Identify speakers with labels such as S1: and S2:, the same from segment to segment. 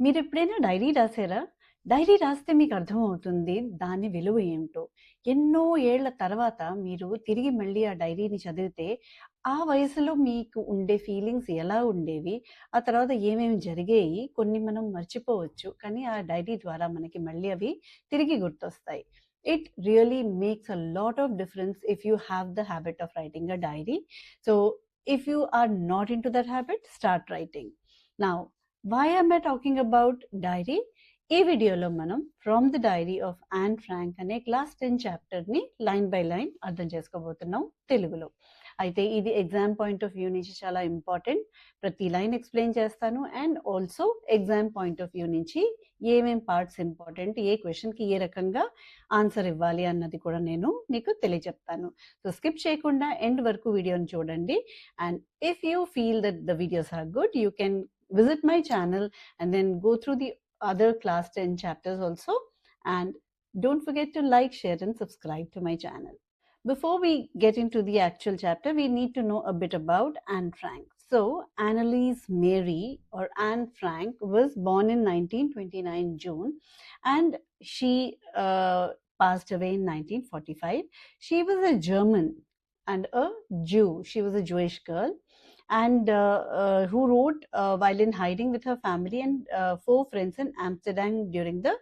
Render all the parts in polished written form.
S1: మీరెప్పుడైనా dairy రాసారా? Dairy రాస్తే మీకర్థమవుతుంది దాని విలువ ఏమిటో. ఎన్నో ఏళ్ల తర్వాత మీరు తిరిగి మళ్ళీ ఆ డైరీని చదివితే, ఆ వయసులో మీకు ఉండే ఫీలింగ్స్ ఎలా ఉండేవి? ఆ తర్వాత ఏమేమి జరిగాయి? కొన్ని మనం మర్చిపోవచ్చు. కానీ ఆ డైరీ ద్వారా మనకి మళ్ళీ అవి తిరిగి గుర్తొస్తాయి. It really makes a lot of difference if you have the habit of writing a diary. So, if you are not into that habit, start writing. Now why am I talking about diary? ఈ వీడియోలో మనం from the diary of Anne Frank అనే class 10 చాప్టర్ని line by line అర్థం చేసుకోబోతున్నాం తెలుగులో. అయితే ఇది ఎగ్జామ్ పాయింట్ ఆఫ్ వ్యూ నుంచి చాలా ఇంపార్టెంట్. ప్రతి లైన్ ఎక్స్ప్లెయిన్ చేస్తాను and also exam point of view నుంచి ఏమేం పార్ట్స్ ఇంపార్టెంట్, ఏ క్వశ్చన్కి ఏ రకంగా ఆన్సర్ ఇవ్వాలి అన్నది కూడా నేను మీకు తెలియజెప్తాను. సో స్కిప్ చేయకుండా ఎండ్ వరకు వీడియోని చూడండి. And if you feel that the videos are good, you can visit my channel and then go through the other class 10 chapters also, and don't forget to like, share and subscribe to my channel. Before we get into the actual chapter, we need to know a bit about Anne Frank. So Anneliese Mary or Anne Frank was born in 1929 June, and she passed away in 1945. She was a German and a Jew. She was a Jewish girl, and who wrote while in hiding with her family and 4 friends in Amsterdam during the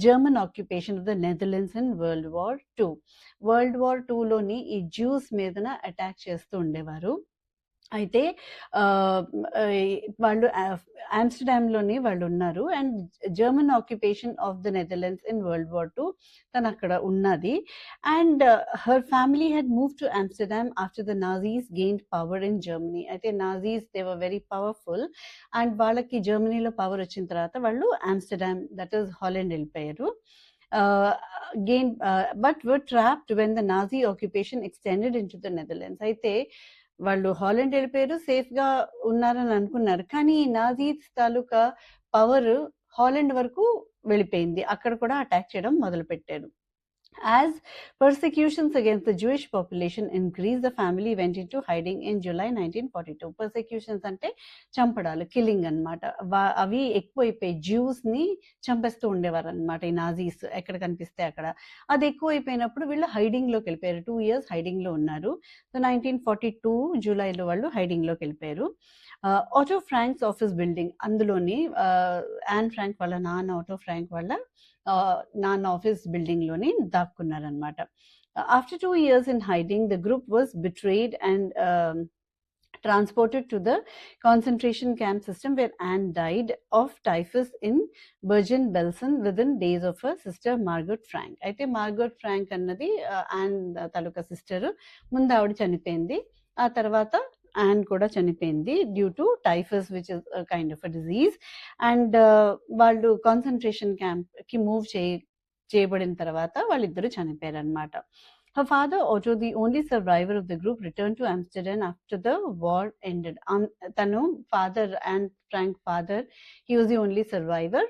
S1: German occupation of the Netherlands in World War II. World War II లోని ఈ juice మీదన attack చేస్తూ ఉండేవారు. అయితే వాళ్ళు ఆమ్స్టర్డామ్లోని వాళ్ళు ఉన్నారు. And German occupation of the Netherlands in World War II తను అక్కడ ఉన్నది. And her family had move to Amsterdam after the Nazis gained power in Germany. అయితే Nazis they were very powerful, and వాళ్ళకి జర్మనీలో పవర్ వచ్చిన తర్వాత వాళ్ళు Amsterdam, that is Holland, వెళ్ళిపోయారు. But were trapped when the Nazi occupation extended into the Netherlands. అయితే వాళ్ళు Holland వెళ్ళిపోయారు, సేఫ్ గా ఉన్నారని అనుకున్నారు. కానీ నాజీస్ తాలూకా పవర్ హాలండ్ వరకు వెళ్ళిపోయింది. అక్కడ కూడా అటాక్ చేయడం మొదలు పెట్టారు. As persecutions against the Jewish population increased, the family went into hiding in July 1942. Persecutions అంటే చంపడాలు, కిల్లింగ్ అనమాట. అవి ఎక్కువైపోయి జ్యూస్ ని చంపేస్తూ ఉండేవారు అనమాట ఈ నాజీస్, ఎక్కడ కనిపిస్తే అక్కడ. అది ఎక్కువైపోయినప్పుడు వీళ్ళు హైడింగ్ లోకి వెళ్ళిపోయారు. 2 years హైడింగ్ లో ఉన్నారు. సో 1942 జూలైలో వాళ్ళు హైడింగ్ లోకి వెళ్ళిపోయారు. ఆటో ఫ్రాంక్స్ ఆఫీస్ బిల్డింగ్, అందులోని యాన్ ఫ్రాంక్ వాళ్ళ నాన్న ఆటో ఫ్రాంక్ వాళ్ళ నాన్న ఆఫీస్ బిల్డింగ్ లోని దాక్కున్నారనమాట. After 2 years in hiding, the group was betrayed and transported to the concentration camp system, where Anne died of typhus in Bergen-Belsen within days of her sister Margot Frank. అయితే Margot Frank అన్నది an taluka sister. ముందు ఆవిడ చనిపోయింది, ఆ తర్వాత an కూడా చనిపోయింది due to typhus, which is kind of a disease. And వాళ్ళు కాన్సన్ట్రేషన్ క్యాంప్ కి మూవ్ చేయబడిన తర్వాత వాళ్ళిద్దరూ చనిపోయారు అనమాట. Her father, Otto, the only survivor of the group, returned to Amsterdam after the war ended. తను father, Anne Frank father, he was the only survivor.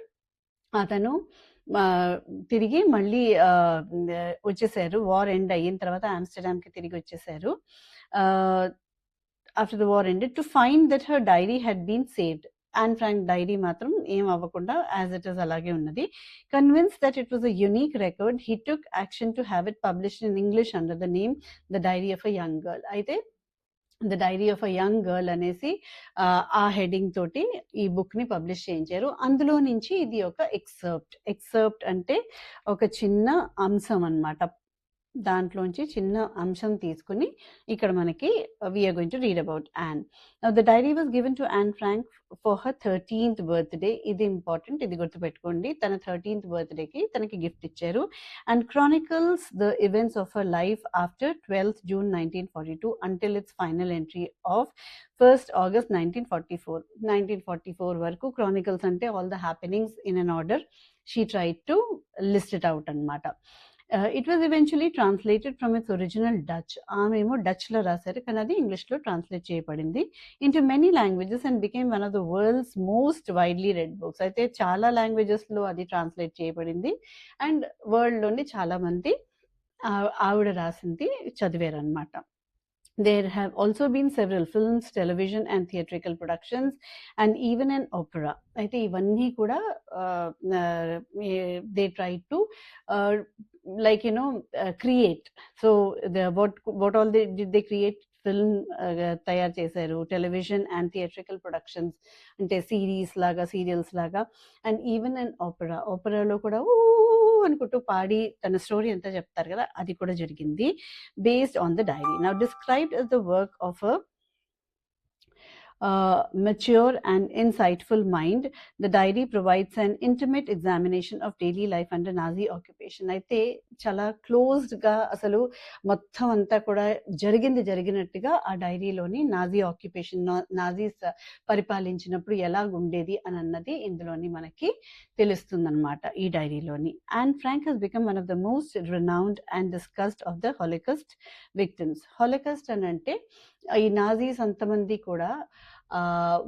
S1: అతను తిరిగి మళ్ళీ వచ్చేసారు. వార్ ఎండ్ అయిన తర్వాత ఆమ్స్టర్డామ్ కి తిరిగి వచ్చేసారు. after the war ended, to find that her diary had been saved. Anne Frank diary మాత్రం ఏం అవ్వకుండా యాజ్ ఇట్ ఇస్ అలాగే ఉన్నది. Convinced that it was a unique record, he took action to have it published in English under the name The Diary of a Young Girl. అయితే the diary of a young girl అనేసి ఆ heading తోటి ఈ book ని publish చేయించారు. అందులో నుంచి ఇది ఒక ఎక్సర్ప్ట్ అంటే ఒక చిన్న అంశం అన్నమాట. దాంట్లోంచి చిన్న అంశం తీసుకుని ఇక్కడ మనకి we are going to read about Anne. The diary was given to Anne Frank for her 13th birthday. ఇది ఇంపార్టెంట్, ఇది గుర్తుపెట్టుకోండి. తన 13th బర్త్డేకి తనకి గిఫ్ట్ ఇచ్చారు. And chronicles the events of her life after 12th June 1942 until its final entry of 1st August 1944. 1944 వరకు chronicles అంటే all the happenings in an order. She tried to list it out అన్నమాట. It was eventually translated from its original Dutch. ఆమెమో Dutch లో రాశారు, కానీ అది English లో translate చేయబడింది into many languages and became one of the world's most widely read books. అయితే చాలా లాంగ్వేజెస్ లో అది ట్రాన్స్లేట్ చేయబడింది అండ్ వరల్డ్ లోని చాలా మంది ఆవిడ రాసింది చదివారు అనమాట. There have also been several films, television and theatrical productions, and even an opera. అయితే ఇవన్నీ కూడా they tried to like create. So what all did they create? Film తయారు చేశారు, టెలివిజన్ అండ్ థియేట్రికల్ ప్రొడక్షన్స్ అంటే సిరీస్ లాగా, serials లాగా, and even and ఓపెరాలో కూడా ఊ అనుకుంటూ పాడి తన స్టోరీ అంతా చెప్తారు కదా, అది కూడా జరిగింది based on the diary. Now described as the work of a mature and insightful mind, the diary provides an intimate examination of daily life under Nazi occupation. అయితే చాలా క్లోజ్డ్గా అసలు మొత్తం అంతా కూడా జరిగినట్టుగా ఆ డైరీలోని నాజీ ఆక్యుపేషన్, నాజీస్ పరిపాలించినప్పుడు ఎలా ఉండేది అని అన్నది ఇందులోని మనకి తెలుస్తుందన్నమాట ఈ డైరీలోని. And Frank has become one of the most renowned and discussed of the Holocaust victims. Holocaust అని అంటే ఈ నాజీస్ అంతమంది కూడా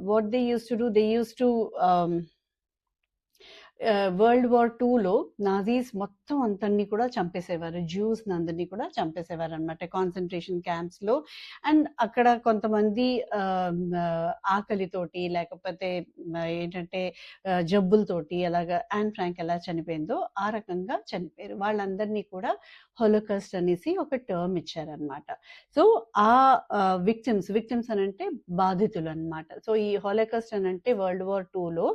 S1: what they used to do, they used to world war 2లో నాజీస్ మొత్తం అంతన్ని కూడా చంపేసేవారు, జ్యూస్ అందరినీ కూడా చంపేసేవారు అనమాట కాన్సన్ట్రేషన్ క్యాంప్స్లో. అండ్ అక్కడ కొంతమంది ఆకలితోటి లేకపోతే ఏంటంటే జబ్బులతోటి అలాగా యాన్ ఫ్రాంక్ ఎలా చనిపోయిందో ఆ రకంగా చనిపోయారు. వాళ్ళందరినీ కూడా హోలోకాస్ట్ అనేసి ఒక టర్మ్ ఇచ్చారనమాట. సో ఆ విక్టిమ్స్ అని అంటే బాధితులు అనమాట. సో ఈ హోలోకాస్ట్ అని అంటే వరల్డ్ వార్ 2లో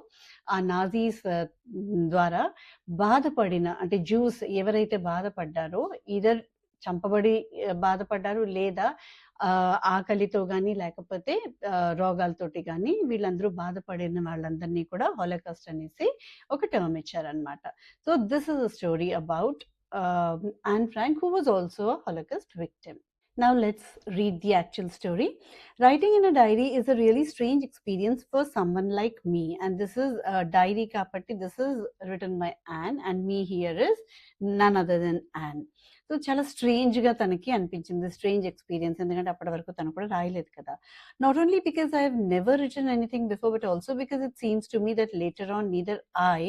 S1: ఆ నాజీస్ ద్వారా బాధపడిన అంటే జ్యూస్ ఎవరైతే బాధపడ్డారో, ఇదర్ చంపబడి బాధపడ్డారు లేదా ఆకలితో కానీ లేకపోతే రోగాలతోటి కానీ వీళ్ళందరూ బాధపడిన వాళ్ళందరినీ కూడా హోలోకాస్ట్ అనేసి ఒక టర్మ్ ఇచ్చారనమాట. So this is a story about Anne Frank, who was also a Holocaust victim. Now let's read the actual story. Writing in a diary is a really strange experience for someone like me, and this is a diary kapatti, this is written by Anne and me here is none other than Anne. So చాలా స్ట్రేంజ్గా తనకి అనిపించింది, strange experience, ఎందుకంటే అప్పటి వరకు తను కూడా రాయలేదు కదా. Not only because I have never written anything before, but also because it seems to me that later on neither I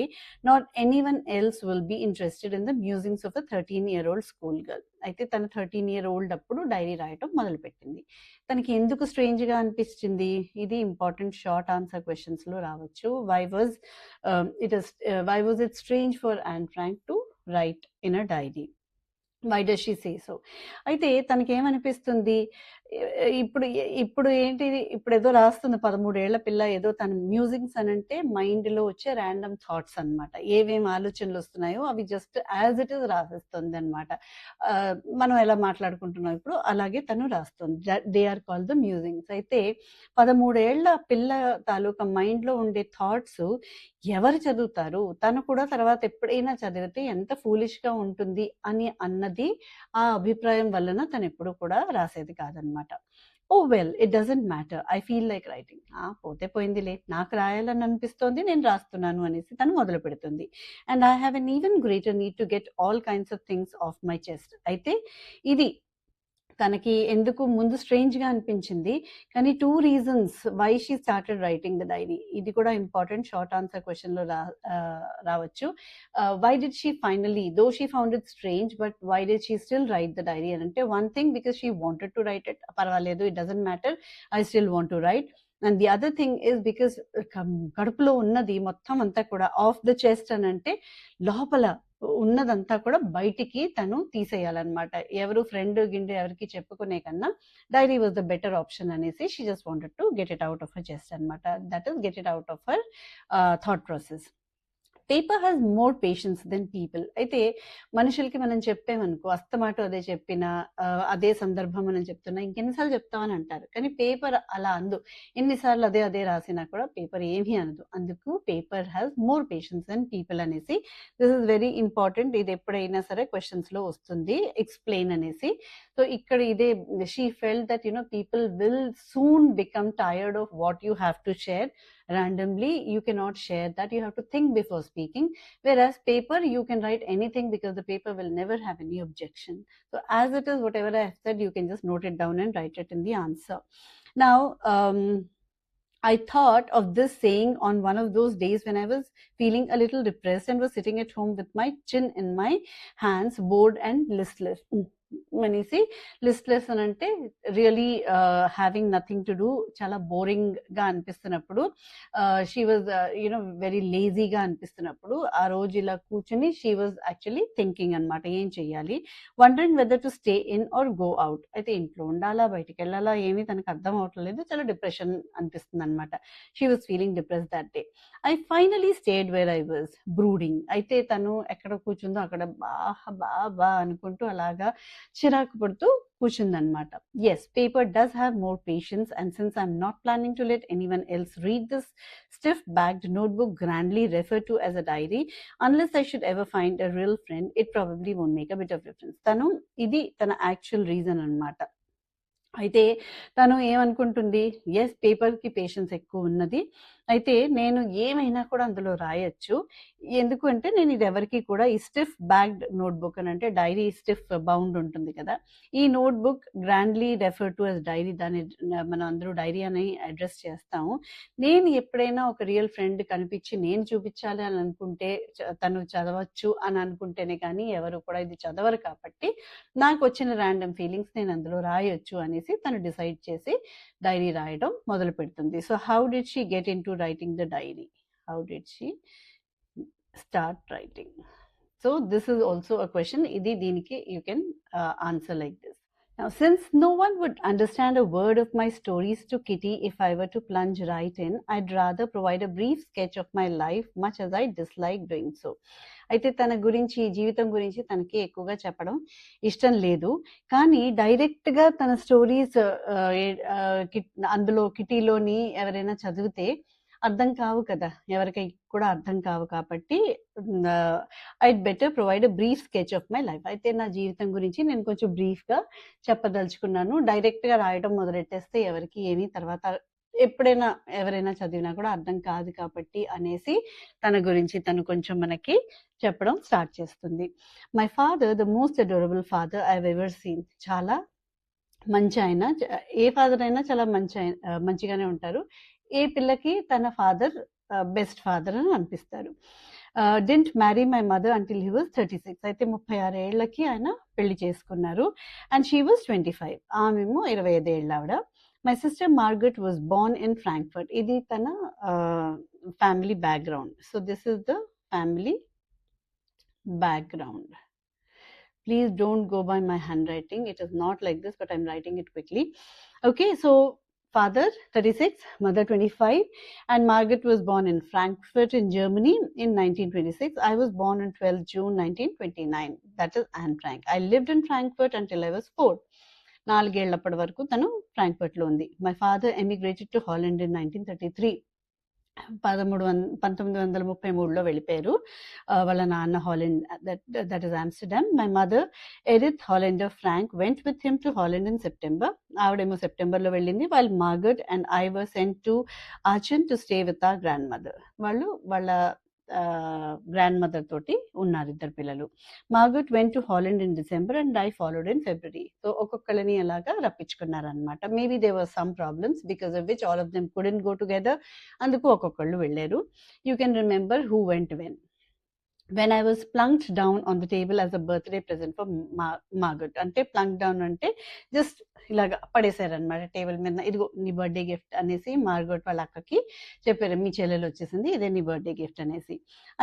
S1: nor anyone else will be interested in the musings of a 13-year-old school girl. అయితే తన 13-year-old అప్పుడు dairy రాయటం మొదలుపెట్టింది. తనకి ఎందుకు స్ట్రేంజ్గా అనిపించింది? ఇది important short answer క్వశ్చన్స్లో రావచ్చు. Why was it strange for Anne Frank to write in a diary? Why does she say so? అయితే తనకేమనిపిస్తుంది, ఇప్పుడు ఏంటిది, ఇప్పుడు ఏదో రాస్తుంది 13 ఏళ్ల పిల్ల, ఏదో తన మ్యూజిక్స్ అని అంటే మైండ్లో వచ్చే ర్యాండమ్ థాట్స్ అనమాట. ఏమేమి ఆలోచనలు వస్తున్నాయో అవి జస్ట్ యాజ్ ఇట్ ఈస్ రాసేస్తుంది అనమాట. మనం ఎలా మాట్లాడుకుంటున్నాం ఇప్పుడు అలాగే తను రాస్తుంది. They are called the musings. అయితే 13 ఏళ్ల పిల్ల తాలూకా మైండ్లో ఉండే థాట్స్ ఎవరు చదువుతారు? తను కూడా తర్వాత ఎప్పుడైనా చదివితే ఎంత ఫూలిష్గా ఉంటుంది అని అన్నది ఆ అభిప్రాయం వలన తను ఎప్పుడు కూడా రాసేది కాదనమాట. Oh well, it doesn't matter, I feel like writing. పోతే పోయిందిలే, నాకు రాయాలని అనిపిస్తోంది, నేను రాస్తున్నాను అనేసి తను మొదలు పెడుతుంది. And I have an even greater need to get all kinds of things of my chest. అయితే ఇది తనకి ఎందుకు ముందు స్ట్రేంజ్గా అనిపించింది, కానీ 2 reasons why she started writing the diary. ఇది కూడా ఇంపార్టెంట్ షార్ట్ ఆన్సర్ క్వశ్చన్లో రావచ్చు. Why did she finally, though she found it strange, but why did she still write the diary అని అంటే, one thing because she wanted to write it, పర్వాలేదు, it doesn't matter, I still want to write. And the other thing is because కడుపులో ఉన్నది మొత్తం అంతా కూడా of the chest అని అంటే లోపల ఉన్నదంతా కూడా బయటికి తను తీసేయాలన్నమాట. ఎవరు ఫ్రెండ్ గిండి ఎవరికి చెప్పుకునే కన్నా diary was the better option అనేసి she just wanted to get it out of her chest అనమాట. That is get it out of her thought process. Paper has more patience than people. అయితే మనుషులకి మనం చెప్పామనుకో, అస్తమాట అదే చెప్పినా, అదే సందర్భం మనం చెప్తున్నా, ఇంకెన్నిసార్లు చెప్తామని అంటారు. కానీ పేపర్ అలా అందు, ఎన్నిసార్లు అదే రాసినా కూడా పేపర్ ఏమీ అనదు. అందుకు paper has more patience than people అనేసి, దిస్ ఇస్ వెరీ ఇంపార్టెంట్. ఇది ఎప్పుడైనా సరే క్వశ్చన్స్లో వస్తుంది, ఎక్స్ప్లెయిన్ అనేసి. సో ఇక్కడ ఇదే, she felt that people will soon become tired of what you have to share randomly. You cannot share that, you have to think before speaking, whereas paper you can write anything because the paper will never have any objection. So as it is, whatever I have said, you can just note it down and write it in the answer. Now I thought of this saying on one of those days when I was feeling a little depressed and was sitting at home with my chin in my hands, bored and listless. అనేసి. Listless అనంటే really having nothing to do, చాలా బోరింగ్‌గా అనిపిస్తున్నప్పుడు, she was very లేజీగా అనిపిస్తున్నప్పుడు, ఆ రోజు ఇలా కూర్చొని she was actually thinking అనమాట. ఏం చెయ్యాలి? Wondering whether to stay in or go out. అయితే ఇంట్లో ఉండాలా? బయటికెళ్ళాలా? ఏమీ తనకు అర్థం అవ్వట్లేదు. చాలా డిప్రెషన్ అనిపిస్తుందనమాట. She was feeling depressed that day. I finally stayed where I was brooding. అయితే తను ఎక్కడ కూర్చుందో అక్కడ బా బా బా అనుకుంటూ అలాగా చిరాకు పడుతూ కూర్చుందనమాట. Yes, paper does have more patience, and since I'm not planning to let anyone else read this stiff backed notebook grandly refer to as a diary, unless I should ever find a real friend, it probably won't make a bit of difference. తను ఇది తన actual reason అనమాట. అయితే తను ఏమనుకుంటుంది, yes పేపర్‌కి patience ఎక్కువున్నది. అయితే నేను ఏమైనా కూడా అందులో రాయొచ్చు. ఎందుకు అంటే నేను ఇది ఎవరికీ కూడా ఈ స్టిఫ్ బ్యాగ్డ్ నోట్‌బుక్ అనంటే డైరీ స్టిఫ్ బౌండ్ ఉంటుంది కదా! ఈ notebook grandly refer to as diary, దాన్ని మనం అందరూ డైరీ అని అడ్రెస్ చేస్తాము. నేను ఎప్పుడైనా ఒక రియల్ ఫ్రెండ్ కనిపించి నేను చూపించాలి అని అనుకుంటే తను చదవచ్చు అని అనుకుంటేనే కానీ ఎవరు కూడా ఇది చదవరు కాబట్టి నాకొచ్చిన ర్యాండమ్ ఫీలింగ్స్ నేను అందులో రాయొచ్చు అనేసి తను డిసైడ్ చేసి డైరీ రాయడం మొదలు పెడుతుంది. So how did she get in to writing the diary? How did she start writing? So this is also a question. ఇది దీనికి you can answer like this. Now, since no one would understand a word of my stories to Kitty if I were to plunge right in, I'd rather provide a brief sketch of my life, much as I dislike doing so. అయితే తన గురించి, జీవితం గురించి తనకి ఎక్కువగా చెప్పడం ఇష్టం లేదు. కానీ డైరెక్ట్‌గా తన స్టోరీస్ అందులో కిటీలోని ఎవరైనా చదివితే అర్థం కావు కదా! ఎవరికీ కూడా అర్థం కావు కాబట్టి I'd better provide a brief sketch of my life. అయితే నా జీవితం గురించి నేను కొంచెం బ్రీఫ్‌గా చెప్పదలుచుకున్నాను. డైరెక్ట్‌గా రాయడం మొదలెట్టేస్తే ఎవరికీ ఏమీ తర్వాత ఎప్పుడైనా ఎవరైనా చదివినా కూడా అర్థం కాదు కాబట్టి అనేసి తన గురించి తను కొంచెం మనకి చెప్పడం స్టార్ట్ చేస్తుంది. My father the most adorable father I have ever seen. చాలా మంచి ఆయన. ఏ ఫాదర్ అయినా చాలా మంచిగానే ఉంటారు. ఏ పిల్లకి తన ఫాదర్ బెస్ట్ ఫాదర్ అని అనిపిస్తారు. Didn't marry my mother until he was 36. అయితే 36 ఏళ్లకి ఆయన పెళ్లి చేసుకున్నారు. And she was 25. ఆమెమో 25 ఏళ్ళ ఆవిడ. My sister Margaret was Born in Frankfurt. ఇది తన family background. So this is the family background. Please don't go by my handwriting. It is not like this, but I'm writing it quickly. Okay, so father 36, mother 25, and Margaret was born in Frankfurt in Germany in 1926. I was born on 12 June 1929. That is Anne Frank. I lived in Frankfurt until I was 4. 4 ఏళ్లప్పటి వరకు తను ఫ్రాంక్ఫర్ట్లో ఉంది. My father emigrated to Holland in 1933. 1933లో వెళ్ళిపోయారు. వాళ్ళ నాన్న Holland, that is Amsterdam. My mother Edith Hollander Frank went with him to Holland in September. ఆవిడేమో సెప్టెంబర్లో వెళ్ళింది. While Margaret and I were sent to Aachen to stay with our grandmother. వాళ్ళు వాళ్ళ grandmother తోటి ఉన్నారు ఇద్దరు పిల్లలు. Margaret went to Holland in December and I followed in February. So ఒక్కొక్కళ్ళని అలాగా రప్పించుకున్నారనమాట. Maybe they were some problems because of which all of them couldn't go together. అందుకు ఒక్కొక్కళ్ళు వెళ్ళారు. You can remember who went when. when I was plunked down on the table as a birthday present for Margaret. అంటే ప్లంక్ down అంటే just ఇలాగా పడేశారనమాట table మీద. ఇదిగో నీ birthday gift అనేసి మార్గరెట్ వాళ్ళ అక్కకి చెప్పారు, మీ చెల్లెలు వచ్చేసింది, ఇదే నీ బర్త్డే గిఫ్ట్ అనేసి.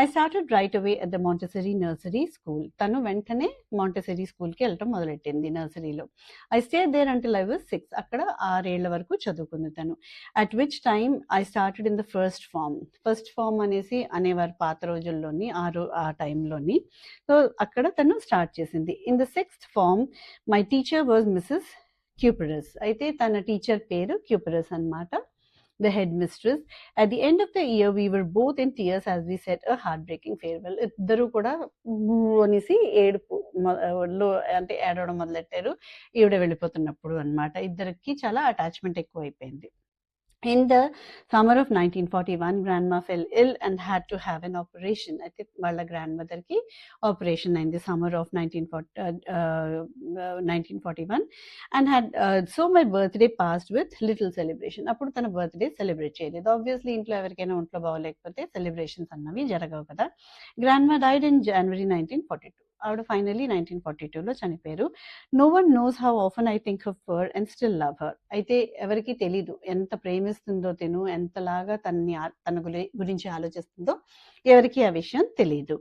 S1: I started right away at the Montessori nursery school. తను వెంటనే మాంటెసరీ స్కూల్కి వెళ్ళటం మొదలెట్టింది నర్సరీలో. I stay there until I was 6. అక్కడ 6 ఏళ్ల వరకు చదువుకుంది తను. At which time I started in the first form. First form అనేసి అనేవారు పాత రోజుల్లోని, ఆ టైంలోని. సో అక్కడ తను స్టార్ట్ చేసింది. In the 6th form my teacher was Mrs Kuperus. అయితే తన టీచర్ పేరు క్యూపరస్ అన్నమాట, the headmistress. At the end of the year, we were both in tears as we said a heartbreaking farewell. ఇద్దరు కూడా అనేసి అంటే ఏడవడం మొదలెట్టారు ఈవిడ వెళ్ళిపోతున్నప్పుడు అన్నమాట. ఇద్దరికి చాలా అటాచ్మెంట్ ఎక్కువ అయిపోయింది. In the summer of 1941, grandma fell ill and had to have an operation. I think వాళ్ళ grandmother కి operation అయింది summer of 1941 and had so my birthday passed with little celebration. అప్పుడు తన బర్త్డే సెలబ్రేట్ చేయలేదు. Obviously ఇంట్లో ఎవరికైనా ఒంట్లో బాగోలేకపోతే celebrations అన్నవి జరగవు కదా. Grandma died in January 1942. ఆవిడ ఫైనలీ 1942లో చనిపోయారు. No one knows how often I think of her and still love her. అయితే ఎవరికీ తెలీదు ఎంత ప్రేమిస్తుందో తిను, ఎంతలాగా తన గురించి ఆలోచిస్తుందో ఎవరికీ ఆ విషయం తెలీదు.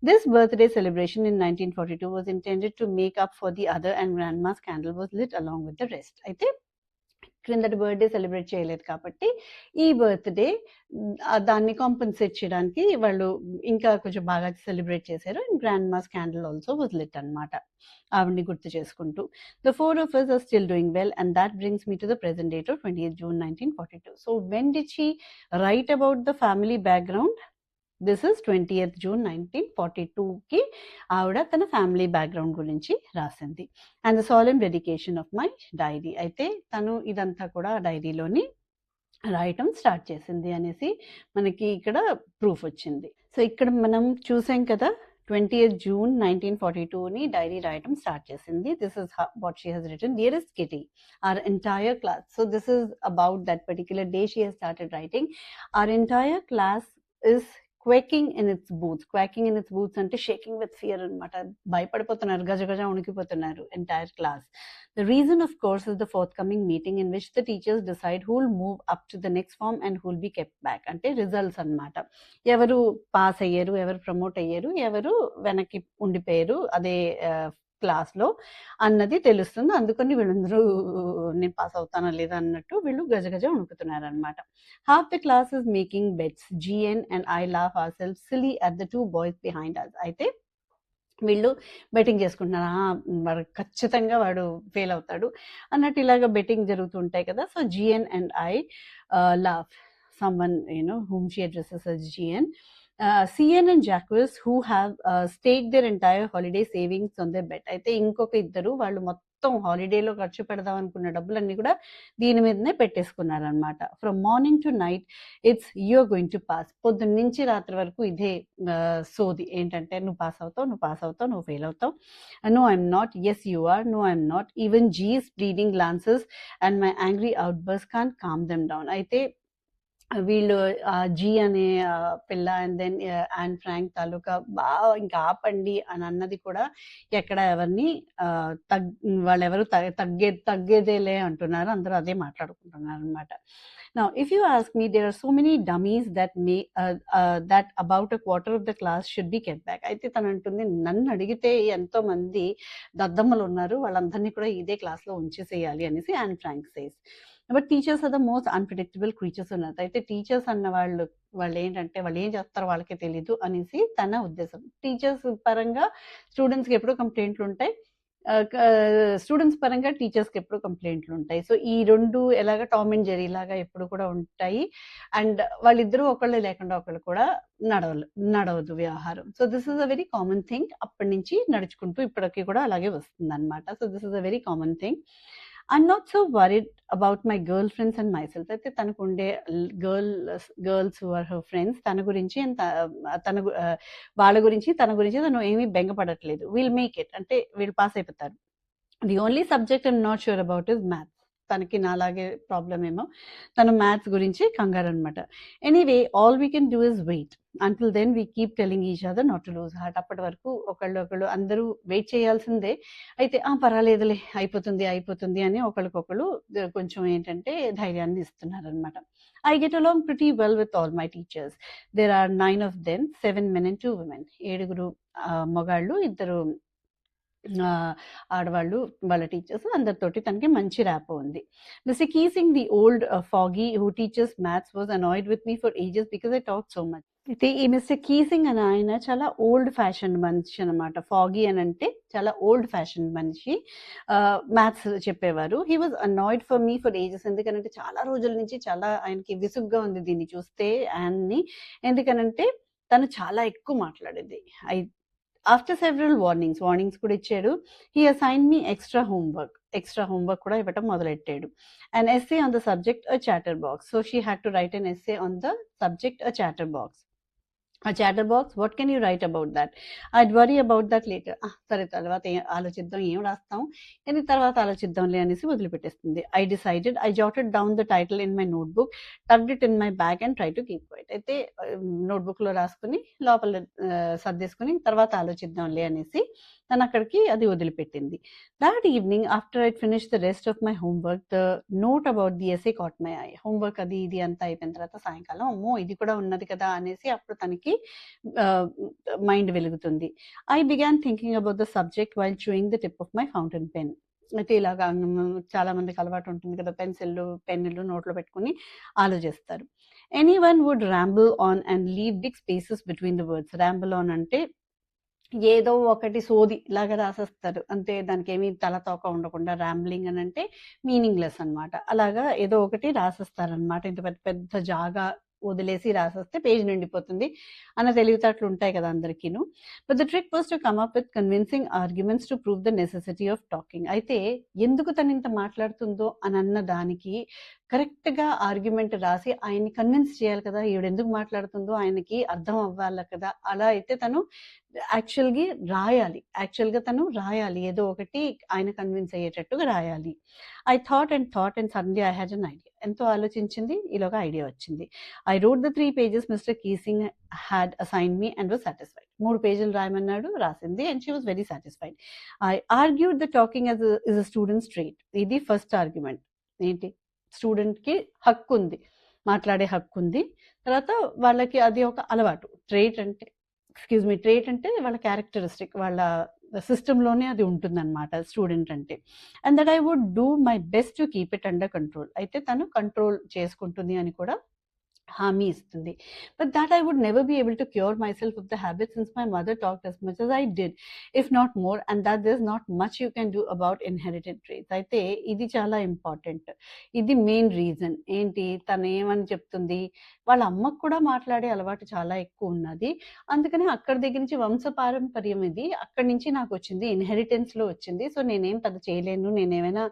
S1: This birthday celebration in 1942 was intended to make up for the other, and grandma's candle was lit along with the rest. అయితే క్రిందటి బర్త్డే సెలబ్రేట్ చేయలేదు కాబట్టి ఈ బర్త్డే దాన్ని కాంపెన్సేట్ చేయడానికి వాళ్ళు ఇంకా కొంచెం బాగా సెలబ్రేట్ చేశారు. And grand mass candle also was lit అనమాట, ఆవిడ్ని గుర్తు చేసుకుంటూ. The 4 of us are still doing well, and that brings me to the present date of 20th June 1942. So when did she write about the family background? This is 20th June 1942కి ఆవిడ తన family background గురించి రాసింది. And the solemn dedication of my diary. అయితే తను ఇదంతా కూడా డైరీలోని రాయటం స్టార్ట్ చేసింది అనేసి మనకి ఇక్కడ ప్రూఫ్ వచ్చింది. సో ఇక్కడ మనం చూసాం కదా, 20th June 1942ని డైరీ రాయటం స్టార్ట్ చేసింది. This is what she has written. Dearest Kitty, our entire class. So this is about that particular day she has started writing. Our entire class is quaking in its boots. Quaking in its boots అంటే shaking with fear అనమాట. భయపడిపోతున్నారు, గజగజ ఉణికిపోతున్నారు entire class. The reason of course is the forthcoming meeting in which the teachers decide who will move up to the next form and who will be kept back. అంటే results అనమాట. ఎవరు pass అయ్యారు, ఎవరు promote అయ్యారు, ఎవరు వెనక్కి ఉండిపోయారు అదే క్లాస్లో అన్నది తెలుస్తుంది. అందుకని వీళ్ళందరూ నేను పాస్ అవుతానా లేదా అన్నట్టు వీళ్ళు గజగజ ఉణుకుతున్నారు అనమాట. Half the class is making bets. G N and I laugh ourselves silly at the 2 boys behind us. అయితే వీళ్ళు బెట్టింగ్ చేసుకుంటున్నారు, వాడు ఖచ్చితంగా వాడు ఫెయిల్ అవుతాడు అన్నట్టు ఇలాగ బెట్టింగ్ జరుగుతుంటాయి కదా. So GN and I laugh someone whom she addresses as GN. CN and Jacques who have staked their entire holiday savings on their bet. అయితే ఇంకొక ఇద్దరు వాళ్ళు మొత్తం హాలిడేలో ఖర్చు పెడదాం అనుకున్న డబ్బులన్నీ కూడా దీని మీదనే పెట్టేసుకున్నారనమాట. From morning to night it's you're going to pass. పొద్దున్న నుంచి రాత్రి వరకు ఇదే సోది ఏంటంటే నువ్వు పాస్ అవుతావు, నువ్వు పాస్ అవుతావు, నువ్వు ఫెయిల్ అవుతావు. No I'm not, yes you are, no I'm not. Even these pleading glances and my angry outbursts can calm them down. అయితే వీళ్ళు జీ అనే పిల్ల అండ్ దెన్ అండ్ ఫ్రాంక్ తాలూకా బాగా ఇంకా ఆపండి అని అన్నది కూడా ఎక్కడ ఎవరిని వాళ్ళెవరు తగ్గేదేలే అంటున్నారు, అందరూ అదే మాట్లాడుకుంటున్నారు అనమాట. Now, if you ask me, there are so many dummies that about a quarter of the class should be kept back. అయితే తను అంటుంది, నన్ను అడిగితే ఎంతో మంది దద్దమ్మలు ఉన్నారు, వాళ్ళందరినీ కూడా ఇదే క్లాస్లో ఉంచేసేయాలి అనేసి and Frank says. But teachers are the most unpredictable creatures ఉన్నది. అయితే టీచర్స్ అన్న వాళ్ళు ఏంటంటే వాళ్ళు ఏం చేస్తారో వాళ్ళకే తెలీదు అనేసి తన ఉద్దేశం. టీచర్స్ పరంగా స్టూడెంట్స్కి ఎప్పుడూ కంప్లైంట్లు ఉంటాయి, స్టూడెంట్స్ పరంగా టీచర్స్కి ఎప్పుడు కంప్లైంట్లు ఉంటాయి. సో ఈ రెండు ఎలాగ టామ్ అండ్ జెర్రీ లాగా ఎప్పుడు కూడా ఉంటాయి. అండ్ వాళ్ళిద్దరూ ఒకళ్ళు లేకుండా ఒకళ్ళు కూడా నడవదు వ్యవహారం. So this is a very common thing. అప్పటి నుంచి నడుచుకుంటూ ఇప్పటికి కూడా అలాగే వస్తుంది అనమాట. So this is a very common thing. I'm not so worried about my girl friends and my self. అయితే తనకు ఉండే girls who or her friends, తన గురించి వాళ్ళ గురించి తన గురించి తను ఏమీ బెంగపడట్లేదు. వీల్ మేక్ ఇట్, అంటే వీళ్ళు పాస్ అయిపోతారు. The only subject I'm not sure about is maths. తనకి నాలాగే ప్రాబ్లం ఏమో, తను మ్యాథ్స్ గురించి కంగారు అనమాట. Anyway all we can do is wait until then we keep telling each other not to lose heart. అప్పటి వరకు ఒకళ్ళు అందరూ వెయిట్ చేయాల్సిందే. అయితే పర్వాలేదులే అయిపోతుంది అని ఒకళ్ళకొకళ్ళు కొంచెం ఏంటంటే ధైర్యాన్ని ఇస్తున్నారనమాట. I get along pretty well with all my teachers. There are 9 of them, 7 men and 2 women. 7 మగాళ్ళు, 2 ఆడవాళ్ళు వాళ్ళ టీచర్స్. అందరితోటి తనకి మంచి ర్యాపో ఉంది. Mr. Keesing, the old foggy who teaches maths, was annoyed with me for ages because I talked so much. అయితే ఈ mister కీసింగ్ అని ఆయన చాలా ఓల్డ్ ఫ్యాషన్ మనిషి అనమాట. ఫాగీ అని అంటే చాలా ఓల్డ్ ఫ్యాషన్ మనిషి, మ్యాథ్స్ చెప్పేవారు. He was annoyed for me for ages. ఎందుకనంటే చాలా రోజుల నుంచి చాలా ఆయనకి విసుగ్గా ఉంది దీన్ని చూస్తే యాన్ని. ఎందుకనంటే తను చాలా ఎక్కువ మాట్లాడేది. ఆఫ్టర్ సెవరల్ వార్నింగ్స్ కూడా ఇచ్చాడు. He assign me extra homework కూడా ఇవ్వటం మొదలెట్టాడు. And essay on the subject a chatter box. So she had to write an essay on the subject a chatter box. A chatterbox, what can you write about that? I'd worry about that later. సరే తర్వాత ఆలోచిద్దాం, ఏం రాస్తాం కానీ తర్వాత ఆలోచిద్దాంలే అనేసి వదిలిపెట్టేస్తుంది. I jotted down the title in my notebook, tucked it in my bag and tried to keep quiet. అయితే నోట్బుక్లో రాసుకుని లోపల సర్దేసుకుని తర్వాత ఆలోచిద్దాంలే అనేసి తను అక్కడికి అది వదిలిపెట్టింది. That evening, after I'd finished the rest of my homework, the note about the essay caught my eye. Homework అది ఇది అంతా అయిపోయిన తర్వాత సాయంకాలం అమ్మో ఇది కూడా ఉన్నది కదా అనేసి అప్పుడు తనకి మైండ్ వెలుగుతుంది. I began thinking about the subject while chewing the tip of my fountain pen. అయితే ఇలాగా చాలా మందికి అలవాటు ఉంటుంది కదా, పెన్నులు నోట్లో పెట్టుకుని ఆలోచిస్తారు. Anyone would ramble on and leave big spaces between the words. Ramble on అంటే ఏదో ఒకటి సోది లాగా రాసేస్తారు అంతే, దానికి ఏమీ తలతోక ఉండకుండా. ర్యాంబ్లింగ్ అని అంటే మీనింగ్లెస్ అనమాట. అలాగా ఏదో ఒకటి రాసేస్తారనమాట. ఇంత పెద్ద పెద్ద జాగా వదిలేసి రాసేస్తే పేజ్ నిండిపోతుంది అన్న తెలివితేటలు ఉంటాయి కదా అందరికీను. But the trick was to come up with convincing arguments to prove the necessity of talking. అయితే ఎందుకు తను ఇంత మాట్లాడుతుందో అని అన్న దానికి కరెక్ట్గా ఆర్గ్యుమెంట్ రాసి ఆయన్ని కన్విన్స్ చేయాలి కదా, ఈవిడ ఎందుకు మాట్లాడుతుందో ఆయనకి అర్థం అవ్వాలి కదా. అలా అయితే తను యాక్చువల్గా తను రాయాలి, ఏదో ఒకటి ఆయన కన్విన్స్ అయ్యేటట్టుగా రాయాలి. I thought and suddenly I had an idea. ఎంతో ఆలోచించింది, ఈలోగా ఐడియా వచ్చింది. I wrote the 3 pages mister Keesing had assign me and was satisfied. 3 పేజీలు రాయమన్నాడు, రాసింది, and she was very satisfied. I argued the talking is a students trait. ఇది first argument. ఏంటి, స్టూడెంట్కి హక్కు ఉంది, మాట్లాడే హక్కు ఉంది. తర్వాత వాళ్ళకి అది ఒక అలవాటు. ట్రేట్ అంటే వాళ్ళ క్యారెక్టరిస్టిక్, వాళ్ళ సిస్టంలోనే అది ఉంటుందన్నమాట స్టూడెంట్ అంటే. And that I would do my best to keep it under control. అయితే తను కంట్రోల్ చేసుకుంటుంది అని కూడా హామీ ఇస్తుంది. But that I would never be able to cure myself of the habit since my mother talked as much as I did, if not more, and that there's not much you can do about inherited traits. అయితే ఇది చాలా important. ఇది main reason. ఏంటి, తను ఏమని చెప్తుంది, వాళ్ళ అమ్మకు కూడా మాట్లాడే అలవాటు చాలా ఎక్కువ ఉన్నది, అందుకని అక్కడి దగ్గర నుంచి వంశపారంపర్యం ఇది, అక్కడి నుంచి నాకు వచ్చింది, ఇన్హెరిటెన్స్లో వచ్చింది. సో నేనేం పెద్ద చేయలేను, నేనేమైనా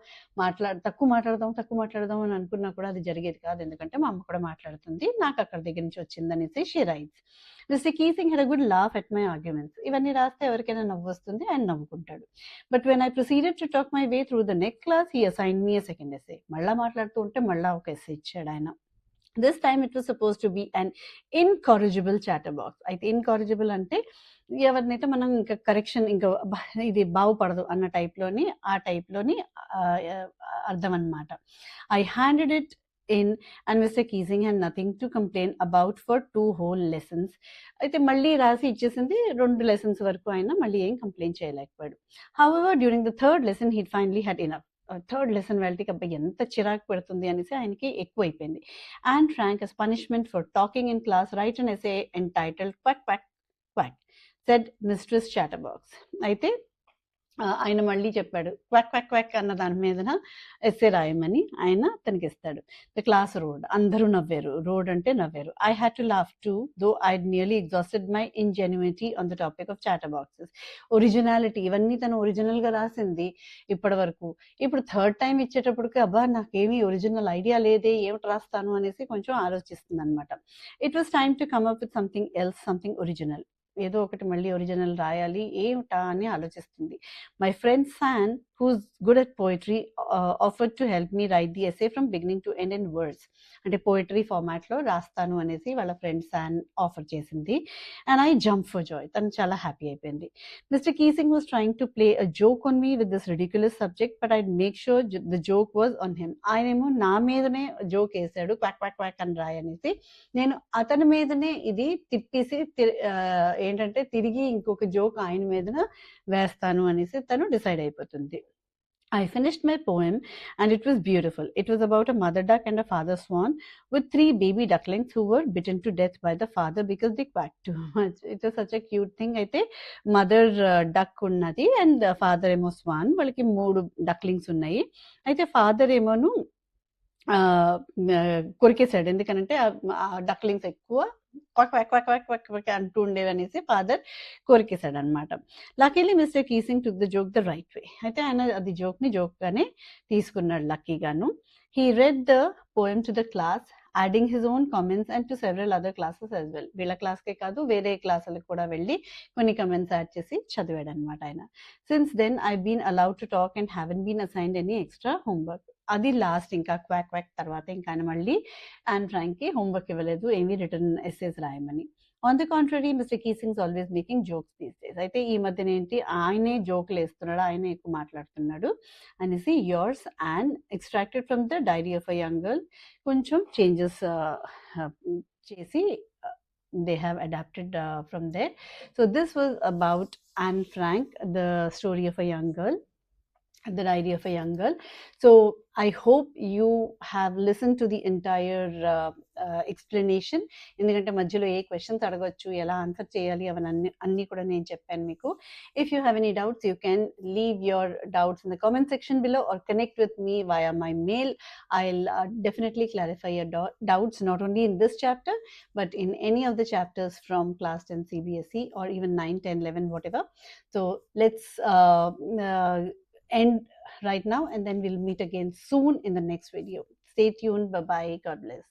S1: తక్కువ మాట్లాడదాం అని అనుకున్నా కూడా అది జరిగేది కాదు, ఎందుకంటే మా అమ్మ కూడా మాట్లాడుతుంది, నాకు అక్కడ దగ్గర నుంచి వచ్చిందనేసి she writes. Mr Keesing had a good laugh at my arguments. ఇవన్నీ రాస్తే ఎవరికైనా నవ్వు వస్తుంది, ఆయన నవ్వుకుంటాడు. But when I proceeded to talk my way through the next class, he assign me a second essay. మళ్ళా మాట్లాడుతూ ఉంటే మళ్ళా ఒక ఎస్సే ఇచ్చాడు ఆయన. This time it was suppose to be an incorrigible chatterbox. అయితే ఇన్కారిజిబుల్ అంటే ఎవరినైతే మనం ఇంకా కరెక్షన్, ఇంకా ఇది బాగుపడదు అన్న ఆ టైప్లోని అర్థం అనమాట. I handed it in and Mr. Keesing had nothing to complain about for 2 whole lessons. అయితే మళ్ళీ రాసి ఇచ్చేసింది, 2 lessons వరకు అయినా మళ్ళీ ఏం కంప్లైంట్ చేయలేకపోయాడు. However, during the 3rd lesson he finally had enough. 3rd lesson వెళ్ళకి అబ్బాయి ఎంత చిరాకు పెడుతుంది అనేసి ఆయనకి ఎక్కువైపోయింది. And Frank, as punishment for talking in class, write an essay entitled Quack Quack Quack, said Mistress Chatterbox. అయితే ఆయన మళ్ళీ చెప్పాడు, క్వాక్ క్వాక్ క్వాక్ అన్న దాని మీదన ఎస్సే రాయమని ఆయన తనకి ఇస్తాడు. ద క్లాస్ రోడ్, అందరూ నవ్వారు, రోడ్ అంటే నవ్వారు. I had to laugh too, though I nearly exhausted my ingenuity on the topic of chatterboxes. Originality, ఇవన్నీ తను ఒరిజినల్గా రాసింది ఇప్పటి వరకు. ఇప్పుడు 3rd టైం ఇచ్చేటప్పటికి అబ్బా నాకేమీ ఒరిజినల్ ఐడియా లేదే, ఏమిటి రాస్తాను అనేసి కొంచెం ఆలోచిస్తుంది అనమాట. It was time to come up with something else, something original. ఏదో ఒకటి మళ్ళీ ఒరిజినల్ రాయాలి, ఏమిటా అని ఆలోచిస్తుంది. My friend Sanne, who's good at poetry, offered to help me write the essay from beginning to end in words. అంటే poetry ఫార్మాట్లో రాస్తాను అనేసి వాళ్ళ ఫ్రెండ్ శాన్ ఆఫర్ చేసింది. And I jump for joy, తను చాలా హ్యాపీ అయిపోయింది. Mister Keesing was trying to play a joke on me with this ridiculous subject, but I make sure the joke was on him. ఆయనేమో నా మీదనే joke వేసాడు, quack quack quack అని రాయనేసి, నేను అతని మీదనే ఇది తిప్పేసి ఏంటంటే తిరిగి ఇంకొక జోక్ ఆయన మీదన వేస్తాను అనేసి తను డిసైడ్ అయిపోతుంది. I finished my poem and it was beautiful. It was about a mother duck and a father swan with 3 baby ducklings who were bitten to death by the father because they quacked too much. It was such a cute thing. అయితే mother duck ఉన్నది and father ఏమో Schwann, వాళ్ళకి 3 ducklings ఉన్నాయి. అయితే father ఏమోను కొరికేశాడు, ఎందుకనంటే ducklings ఎక్కువ quack quack quack quack quack quack అంటూ ఉండేవి అనేసి ఫాదర్ కొరికేశాడు అనమాట. Luckily Mr Keesing took the joke the right way. అయితే ఆయన అది జోక్గానే తీసుకున్నాడు లక్కీగాను. He read the poem to the class adding his own comments and to several other classes as well. వీళ్ళ క్లాస్కే కాదు వేరే క్లాసులకు కూడా వెళ్ళి కొన్ని కమెంట్స్ యాడ్ చేసి చదివాడు అనమాట ఆయన. Since then I been allowed to talk and haven't been assigned any extra homework. అది లాస్ట్ ఇంకా క్వాక్ క్వాక్ తర్వాత ఇంకా ఆయన మళ్ళీ యాన్ ఫ్రాంక్కి హోంవర్క్ ఇవ్వలేదు ఏమీ రిటర్న్ ఎస్సేస్ రాయమని. On the contrary Mr Keesing's always making jokes these days. అయితే ఈ మధ్యన ఏంటి ఆయనే జోకులు వేస్తున్నాడు, ఆయనే ఎక్కువ మాట్లాడుతున్నాడు అనేసి yours and extracted from the diary of a young girl కొంచెం చేంజెస్ చేసి they have adapted from there. So this was about Anne Frank, the story of a young girl, the diary of a young girl. So I hope you have listened to the entire explanation. ఎందుకంటే మధ్యలో ఏ questions అడగొచ్చు, ఎలా answer చేయాలి అవన్నీ అన్నీ కూడా నేను చెప్పాను మీకు. If you have any doubts, you can leave your doubts in the comment section below or connect with me via my mail. I'll definitely clarify your doubts, not only in this chapter but in any of the chapters from class 10 CBSE or even 9, 10, 11, whatever. So let's end right now and then we'll meet again soon in the next video. Stay tuned. Bye bye. God bless.